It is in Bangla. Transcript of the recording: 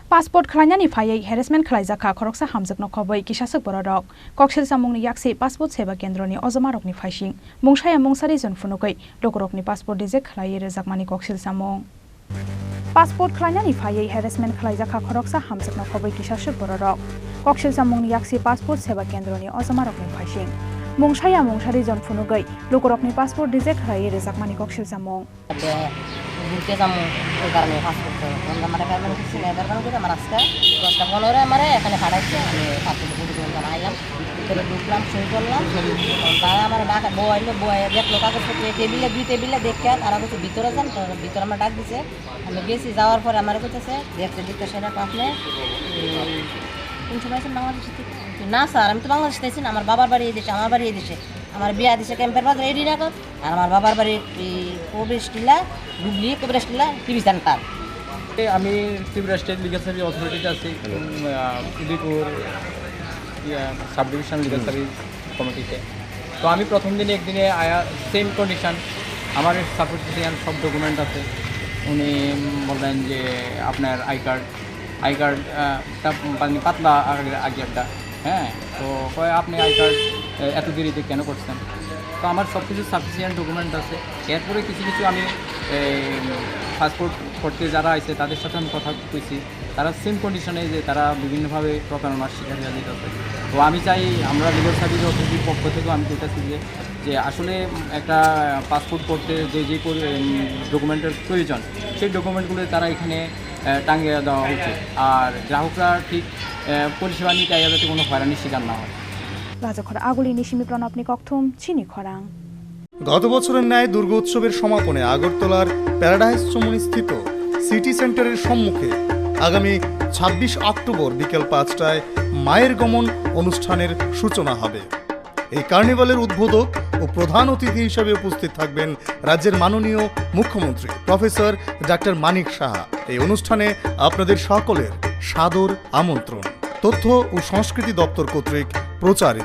Passport Khlainani Phaiwi harassment Khlaijakha Khoroksa Hamjwkno Khobwi Kisasuk Bororok Koksil samungni yakse passport seba kendroni ozomarokni phaising mungshaya mungsari jon funukei lokorokni passport dije khlai rejakmani koksil samung Passport Khlainani Phaiwi harassment Khlaijakha Khoroksa Hamjwkno Khobwi Kisasuk Bororok Koksil samungni yakse passport seba kendroni ozomarokni phaising mungshaya mungsari jon funukei lokorokni passport dije khlai rejakmani koksil samung ঘুরতে যাবো ওই কারণে পাসপোর্ট আমার কারণে কিছু নেই কারণ করে আমার আজকে 10:15 আমার এখানে পাঠাইছে আমি পাসপোর্ট ফুটে আইলাম ভিতরে ঢুকলাম সই করলাম তারা আমার ডাকা বইলো বই দেখলো কাগজপত্র টেবিলে দুই টেবিলে দেখে তারা বলছে ভিতরে যান তো ভিতরে আমার ডাক দিছে আমি গেছি যাওয়ার পরে আমার বলতেছে দেখতে সেটা আপনি কোন সময় আছেন বাংলাদেশ থেকে না স্যার আমি তো বাংলাদেশ থেকে না আমার বাবার বাড়ি এই দেশে আমার বাড়ি এই দেশে আমার বিয়া দিছে ক্যাম্পের বাজার রেডি রাখো আর আমার বাবার বাড়ি কোবরেস্টিলা ডুবলি কোবরেস্টিলা টিভি সেন্টার আমি ত্রিপুরা স্টেট লিগাল সার্ভিস অথরিটিতে আছি Udaipur sub division legal service কমিটিতে তো আমি প্রথম দিনে একদিনে আয়া সেম কন্ডিশন আমার সাপোর্টিশিয়ান সব ডকুমেন্ট আছে উনি বললেন যে আপনার আই কার্ডটা পাতলা আগে একটা হ্যাঁ তো কয় আপনি আই কার্ড এত দেরিতে কেন করছেন তো আমার সব কিছু সাফিসিয়েন্ট ডকুমেন্ট আছে এরপরে কিছু আমি পাসপোর্ট করতে যারা আছে তাদের সাথে আমি কথা কইছি তারা সেম কন্ডিশনে যে তারা বিভিন্নভাবে প্রতারণার শিকার হয়ে যেতেছে তো আমি চাই আমরা লিগাল সার্ভিস অথরিটির পক্ষ থেকেও আমি বলতেছি যে আসলে একটা পাসপোর্ট করতে যে ডকুমেন্টের প্রয়োজন সেই ডকুমেন্টগুলো তারা এখানে টাঙিয়ে দেওয়া উচিত আর গ্রাহকরা ঠিক পরিষেবা নিতে যাতে কোনো হয়রানির শিকার না হয় রাজখর আগুলি নিশিমি প্রণবনি ককথুম চিনি খরাং গত বছরের ন্যায় দুর্গোৎসবের সমাপনে আগরতলার প্যারাডাইস চমুনি স্থিত সিটি সেন্টারের সম্মুখে আগামী 26 অক্টোবর বিকেল 5টায় মায়ের গমন অনুষ্ঠানের সূচনা হবে। এই কার্নিভালের উদ্বোধক ও প্রধান অতিথি হিসেবে উপস্থিত থাকবেন রাজ্যের মাননীয় মুখ্যমন্ত্রী প্রফেসর ডক্টর মানিক সাহা। এই অনুষ্ঠানে আপনাদের সকলের সাদর আমন্ত্রণ। তথ্য ও সংস্কৃতি দপ্তর কর্তৃক প্রচারিত।